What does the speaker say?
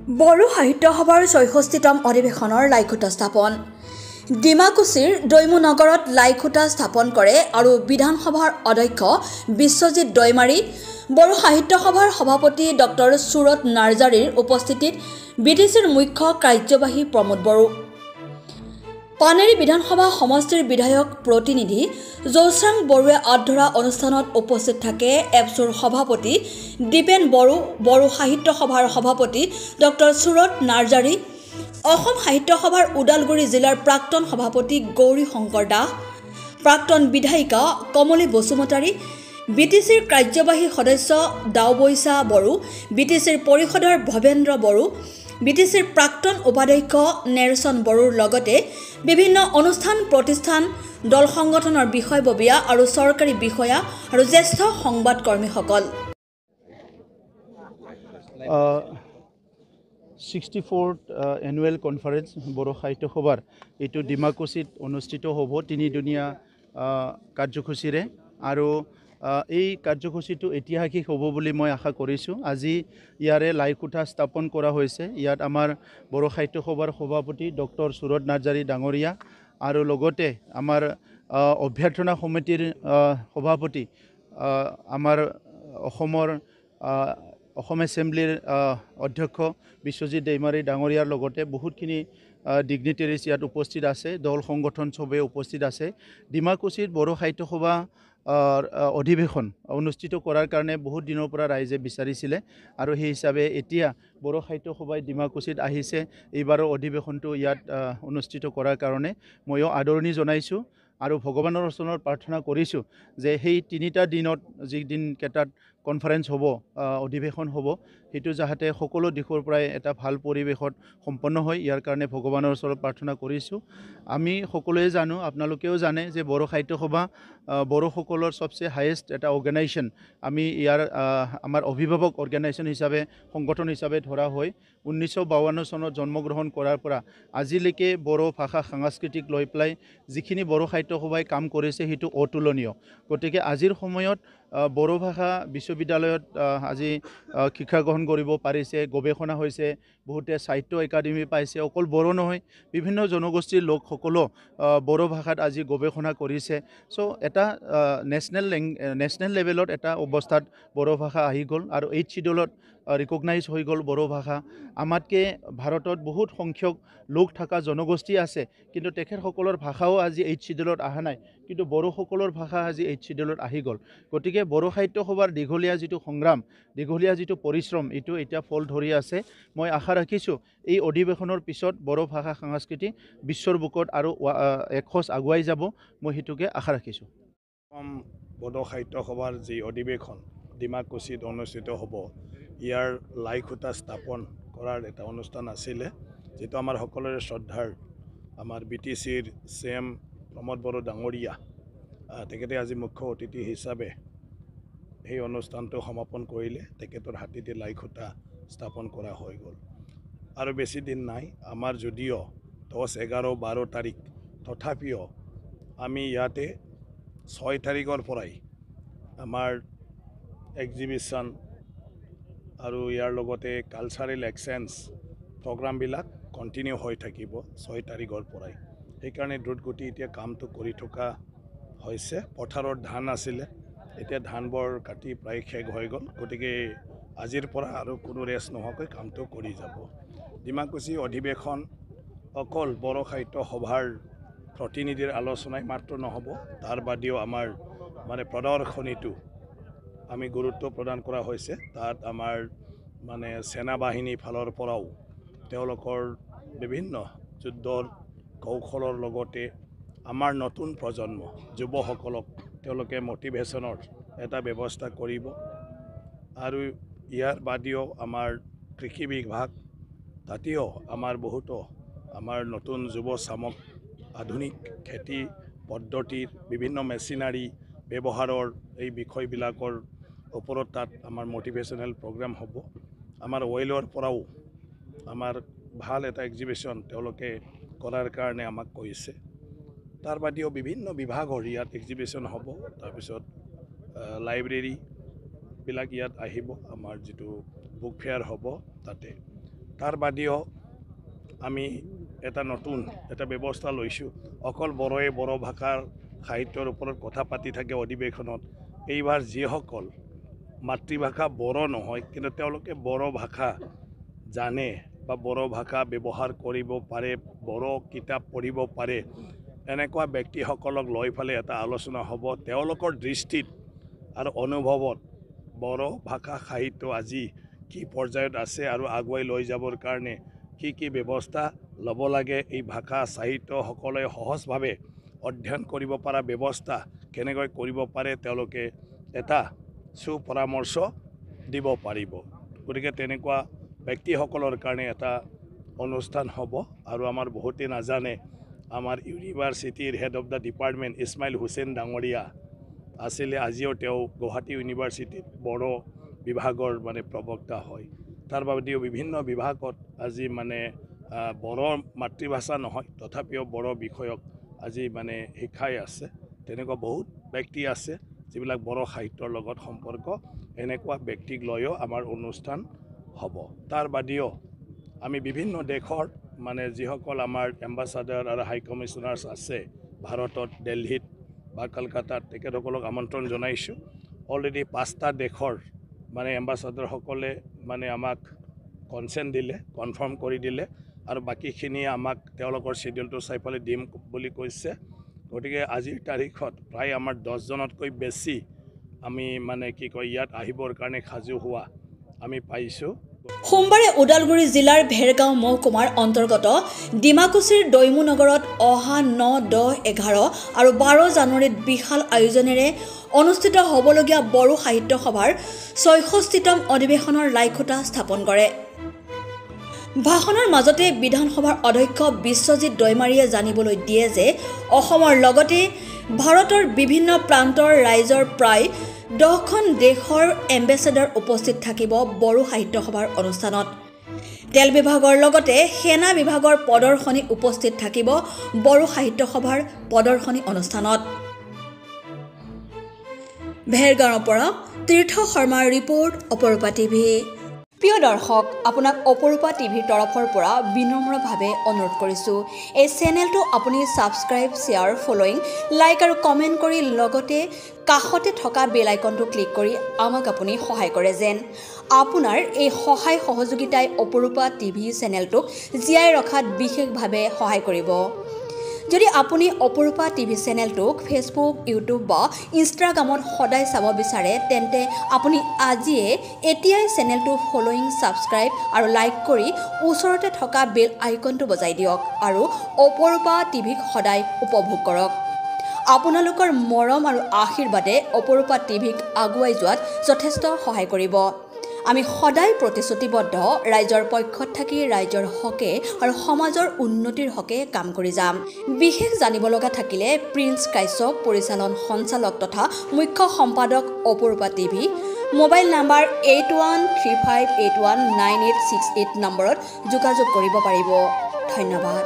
বড়ো সাহিত্য সভাৰ ৬৬তম অধিৱেশনৰ লাইখুটা স্থাপন। ডিমাকুছিৰ দৈমুনগৰত লাইখুটা স্থাপন কৰে আৰু বিধানসভাৰ অধ্যক্ষ বিশ্বজিৎ দৈমাৰী, বড়ো সাহিত্য সভাৰ সভাপতি ডক্টৰ সুৰত নাৰ্জাৰীৰ উপস্থিতিত বিটিচিৰ মুখ্য কাৰ্যবাহী প্ৰমোদ বড়ো, পানেৰী বিধানসভা সমষ্টিৰ বিধায়ক প্ৰতিনিধি জৌচাং বড়োৱে আধৰা অনুষ্ঠানত উপস্থিত থাকে। এপছুৰ সভাপতি দীপেন বড়ো, বড়ো সাহিত্য সভাৰ সভাপতি ডক্টৰ সুৰত নাৰ্জাৰী, অসম সাহিত্য সভাৰ ওদালগুৰি জিলাৰ প্ৰাক্তন সভাপতি গৌৰী শংকৰ দাস, প্ৰাক্তন বিধায়িকা কমলী বসুমতাৰী, বিটিচিৰ কাৰ্যবাহী সদস্য দাওবৈচা বড়ো, বিটিচিৰ পৰিষদৰ ভৱেন্দ্ৰ বড়ো, বিটিচিৰ প্ৰাক্তন উপাধ্যক্ষ নেৰচন বড়োৰ লগতে বিভিন্ন অনুষ্ঠান প্ৰতিষ্ঠান, দল সংগঠনৰ বিষয়ববীয়া আৰু চৰকাৰী বিষয়া আৰু জ্যেষ্ঠ সংবাদকৰ্মীসকল। 64th এনুৱেল কনফাৰেন্স বড়ো সাহিত্য সভাৰ এইটো ডিমাকুছিত অনুষ্ঠিত হ'ব তিনিদিনীয়া কাৰ্যসূচীৰে, আৰু এই কাৰ্যসূচীটো ঐতিহাসিক হ'ব বুলি মই আশা কৰিছোঁ। আজি ইয়াৰে লাইখুটা স্থাপন কৰা হৈছে। ইয়াত আমাৰ বড়ো সাহিত্য সভাৰ সভাপতি ডক্টৰ সুৰত নাৰ্জাৰী ডাঙৰীয়া আৰু লগতে আমাৰ অভ্যৰ্থনা সমিতিৰ সভাপতি আমাৰ অসম এছেম্বলিৰ অধ্যক্ষ বিশ্বজিৎ দৈমাৰী ডাঙৰীয়াৰ লগতে বহুতখিনি ডিগনিটেৰিজ ইয়াত উপস্থিত আছে, দল সংগঠন চবেই উপস্থিত আছে। ডিমাকুছিত বড়ো সাহিত্য সভা অধিৱেশন অনুষ্ঠিত কৰাৰ কাৰণে বহুত দিনৰ পৰা ৰাইজে বিচাৰিছিলে, আৰু সেই হিচাপে এতিয়া বড়ো সাহিত্য সভাই ডিমাকুছিত আহিছে। এইবাৰৰ অধিৱেশনটো ইয়াত অনুষ্ঠিত কৰাৰ কাৰণে ময়ো আদৰণি জনাইছোঁ আৰু ভগৱানৰ ওচৰত প্ৰাৰ্থনা কৰিছোঁ যে সেই তিনিটা দিনত যিদিনকেইটাত কনফাৰেন্স হ'ব, অধিৱেশন হ'ব, সেইটো যাতে সকলো দিশৰ পৰাই এটা ভাল পৰিৱেশত সম্পন্ন হয়, ইয়াৰ কাৰণে ভগৱানৰ ওচৰত প্ৰাৰ্থনা কৰিছোঁ। আমি সকলোৱে জানো, আপোনালোকেও জানে যে বড়ো সাহিত্য সভা বড়োসকলৰ চবচে হায়েষ্ট এটা অৰ্গেনাইজেশ্যন। আমি ইয়াৰ আমাৰ অভিভাৱক অৰ্গেনাইজেশ্যন হিচাপে, সংগঠন হিচাপে ধৰা হয়। 1952 চনত জন্মগ্ৰহণ কৰাৰ পৰা আজিলৈকে বড়ো ভাষা সাংস্কৃতিক লৈ পেলাই যিখিনি বড়ো সাহিত্য সভাই কাম কৰিছে সেইটো অতুলনীয়। গতিকে আজিৰ সময়ত বড়ো ভাষা বিশ্ববিদ্যালয়ত আজি শিক্ষা গ্ৰহণ কৰিব পাৰিছে, গৱেষণা হৈছে, বহুতে সাহিত্য একাডেমি পাইছে। অকল বড়ো নহয়, বিভিন্ন জনগোষ্ঠীৰ লোকসকলো বড়ো ভাষাত আজি গৱেষণা কৰিছে। চ' এটা নেশ্যনেল লেভেলত এটা অৱস্থাত বড়ো ভাষা আহি গ'ল, আৰু 8th শিডিউলত ৰিকগনাইজ হৈ গ'ল বড়ো ভাষা। আমাতকৈ ভাৰতত বহুত সংখ্যক লোক থকা জনগোষ্ঠী আছে, কিন্তু তেখেতসকলৰ ভাষাও আজি 8th শিডিউলত অহা নাই, কিন্তু বড়োসকলৰ ভাষা আজি 8th শিডিউলত আহি গ'ল। গতিকে বড়ো সাহিত্য সভাৰ দীঘলীয়া যিটো সংগ্ৰাম, দীঘলীয়া যিটো পৰিশ্ৰম, এইটো এতিয়া ফল ধৰি আছে। মই আশা ৰাখিছোঁ এই অধিৱেশনৰ পিছত বড়ো ভাষা সংস্কৃতি বিশ্বৰ বুকত আৰু এখোজ আগুৱাই যাব, মই সেইটোকে আশা ৰাখিছোঁ। অসম বড়ো সাহিত্য সভাৰ যি অধিৱেশন ডিমাকুছিত অনুষ্ঠিত হ'ব, ইয়াৰ লাইখুটা স্থাপন কৰাৰ এটা অনুষ্ঠান আছিলে, যিটো আমাৰ সকলোৰে শ্ৰদ্ধাৰ আমাৰ বিটিচিৰ CM প্ৰমোদ বড়ো ডাঙৰীয়া, তেখেতে আজি মুখ্য অতিথি হিচাপে সেই অনুষ্ঠানটো সমাপন কৰিলে। তেখেতৰ হাতীতে লাইখুটা স্থাপন কৰা হৈ গ'ল। আৰু বেছি দিন নাই, আমাৰ যদিও 10, 11, 12 তাৰিখ, তথাপিও আমি ইয়াতে 6 তাৰিখৰ পৰাই আমাৰ এক্সিবিশ্যন আৰু ইয়াৰ লগতে কালচাৰেল এক্সচেঞ্জ প্ৰগ্ৰামবিলাক কণ্টিনিউ হৈ থাকিব 6 তাৰিখৰ পৰাই। সেইকাৰণে দ্ৰুতগতি এতিয়া কামটো কৰি থকা হৈছে। পথাৰত ধান আছিলে, এতিয়া ধানবোৰ কাটি প্ৰায় শেষ হৈ গ'ল। গতিকে আজিৰ পৰা আৰু কোনো ৰেষ্ট নোহোৱাকৈ কামটো কৰি যাব। ডিমাকুছি অধিৱেশন অকল বড়ো সাহিত্য সভাৰ প্ৰতিনিধিৰ আলোচনাই মাত্ৰ নহ'ব, তাৰ বাদেও আমাৰ প্ৰদৰ্শনীটো আমি গুৰুত্ব প্ৰদান কৰা হৈছে। তাত আমাৰ সেনা বাহিনীৰ ফালৰ পৰাও তেওঁলোকৰ বিভিন্ন যুদ্ধৰ কৌশলৰ লগতে আমাৰ নতুন প্ৰজন্ম যুৱসকলক তেওঁলোকে মটিভেশ্যনৰ এটা ব্যৱস্থা কৰিব। আৰু ইয়াৰ বাদেও আমাৰ কৃষি বিভাগ, তাতেও আমাৰ বহুতো আমাৰ নতুন যুৱ চামক আধুনিক খেতি পদ্ধতিৰ বিভিন্ন মেচিনাৰী ব্যৱহাৰৰ এই বিষয়বিলাকৰ ওপৰত তাত আমাৰ মটিভেশ্যনেল প্ৰগ্ৰাম হ'ব। আমাৰ অইলৰ পৰাও আমাৰ ভাল এটা এক্সিবিশ্যন তেওঁলোকে কৰাৰ কাৰণে আমাক কৈছে। তাৰ বাদেও বিভিন্ন বিভাগৰ ইয়াত এক্সিবিশ্যন হ'ব। তাৰপিছত লাইব্ৰেৰীবিলাক ইয়াত আহিব, আমাৰ যিটো বুক ফেয়াৰ হ'ব তাতে। তাৰ বাদেও আমি এটা নতুন এটা ব্যৱস্থা লৈছোঁ অকল বড়োৱে বড়ো ভাষাৰ সাহিত্যৰ ওপৰত কথা পাতি থাকে অধিৱেশনত এইবাৰ যিসকল মাতৃভাষা বড়ো নহয় কিন্তু তেওঁলোকে বড়ো ভাষা জানে বা বড়ো ভাষা ব্যৱহাৰ কৰিব পাৰে বড়ো কিতাপ পঢ়িব পাৰে এনেকুৱা ব্যক্তিসকলক লৈ পেলাই এটা আলোচনা হ'ব তেওঁলোকৰ দৃষ্টিত আৰু অনুভৱত বড়ো ভাষা সাহিত্য আজি কি পৰ্যায়ত আছে আৰু আগুৱাই লৈ যাবৰ কাৰণে কি ব্যৱস্থা ল'ব লাগে এই ভাষা সাহিত্য সকলে সহজভাৱে অধ্যয়ন কৰিব পৰা ব্যৱস্থা কেনেকৈ কৰিব পাৰে তেওঁলোকে এটা সুপৰামৰ্শ দিব পাৰিব গতিকে তেনেকুৱা ব্যক্তিসকলৰ কাৰণে এটা অনুষ্ঠান হ'ব আৰু আমাৰ বহুতে নাজানে আমাৰ ইউনিভাৰ্চিটিৰ head of the department Ismail Hussain ডাঙৰীয়া আছিলে আজিও তেওঁ গুৱাহাটী ইউনিভাৰ্চিটিত বড়ো বিভাগৰ মানে প্ৰবক্তা হয় তাৰ বাবেও বিভিন্ন বিভাগত আজি মানে বড়ো মাতৃভাষা নহয় তথাপিও বড়ো বিষয়ক আজি মানে শিক্ষাই আছে তেনেকুৱা বহুত ব্যক্তি আছে যিবিলাক বড়ো সাহিত্যৰ লগত সম্পৰ্ক এনেকুৱা ব্যক্তিক লৈও আমাৰ অনুষ্ঠান হ'ব তাৰ বাদেও আমি বিভিন্ন দেশৰ মানে যিসকল আমাৰ এম্বাছাডাৰ আৰু হাই কমিশ্যনাৰ্ছ আছে ভাৰতত দিল্লীত বা কলকাতাত তেখেতসকলক আমন্ত্ৰণ জনাইছোঁ অলৰেডি 5টা দেশৰ মানে এম্বাছাডাৰসকলে মানে আমাক কনচেণ্ট দিলে কনফাৰ্ম কৰি দিলে আৰু বাকীখিনিয়ে আমাক তেওঁলোকৰ শ্বেডিউলটো চাই পেলাই দিম বুলি কৈছে গতিকে আজিৰ তাৰিখত প্ৰায় আমাৰ 10জনতকৈ বেছি আমি মানে কি কয় ইয়াত আহিবৰ কাৰণে সাজু হোৱা আমি পাইছোঁ সোমবাৰে ওদালগুৰি জিলাৰ ভেৰগাঁও মহকুমাৰ অন্তৰ্গত ডিমাকুছিৰ দৈমু নগৰত অহা 9, 10, 11 আৰু 12 জানুৱাৰীত বিশাল আয়োজনেৰে অনুষ্ঠিত হ'বলগীয়া বড়ো সাহিত্য সভাৰ 66তম অধিৱেশনৰ লাইখুটা স্থাপন কৰে ভাষণৰ মাজতে বিধানসভাৰ অধ্যক্ষ বিশ্বজিৎ দৈমাৰীয়ে জানিবলৈ দিয়ে যে অসমৰ লগতে ভাৰতৰ বিভিন্ন প্ৰান্তৰ ৰাইজৰ প্ৰায় 10খন দেশৰ এম্বেছাডাৰ উপস্থিত থাকিব বড়ো সাহিত্য সভাৰ অনুষ্ঠানত তেল বিভাগৰ লগতে সেনা বিভাগৰ প্ৰদৰ্শনী উপস্থিত থাকিব বড়ো সাহিত্য সভাৰ প্ৰদৰ্শনী অনুষ্ঠানত ভেৰগাঁৱৰ পৰা তীৰ্থ শৰ্মাৰ ৰিপৰ্ট অপৰূপা টিভি প্ৰিয় দৰ্শক আপোনাক অপৰূপা টিভিৰ তৰফৰ পৰা বিনম্ৰভাৱে অনুৰোধ কৰিছোঁ এই চেনেলটো আপুনি সাবস্ক্ৰাইব শ্বেয়াৰ ফলোইং লাইক আৰু কমেণ্ট কৰি লগতে কাষতে থকা বেল আইকনটো ক্লিক কৰি আমাক আপুনি সহায় কৰে যেন আপোনাৰ এই সহায় সহযোগিতাই অপৰূপা টিভি চেনেলটোক জীয়াই ৰখাত বিশেষভাৱে সহায় কৰিব যদি আপুনি অপৰূপা টিভি চেনেলটোক ফেচবুক ইউটিউব বা ইনষ্টাগ্ৰামত সদায় চাব বিচাৰে তেন্তে আপুনি আজিয়ে এতিয়াই চেনেলটো ফলোইং সাবস্ক্ৰাইব আৰু লাইক কৰি ওচৰতে থকা বেল আইকনটো বজাই দিয়ক আৰু অপৰূপা টিভিক সদায় উপভোগ কৰক আপোনালোকৰ মৰম আৰু আশীৰ্বাদে অপৰূপা টিভিক আগুৱাই যোৱাত যথেষ্ট সহায় কৰিব আমি সদায় প্ৰতিশ্ৰুতিবদ্ধ ৰাইজৰ পক্ষত থাকি ৰাইজৰ হকে আৰু সমাজৰ উন্নতিৰ হকে কাম কৰি যাম বিশেষ জানিব লগা থাকিলে প্ৰিন্স কাশ্যপ পৰিচালন সঞ্চালক তথা মুখ্য সম্পাদক অপৰূপা টিভি মোবাইল নাম্বাৰ 8135819868 নম্বৰত যোগাযোগ কৰিব পাৰিব ধন্যবাদ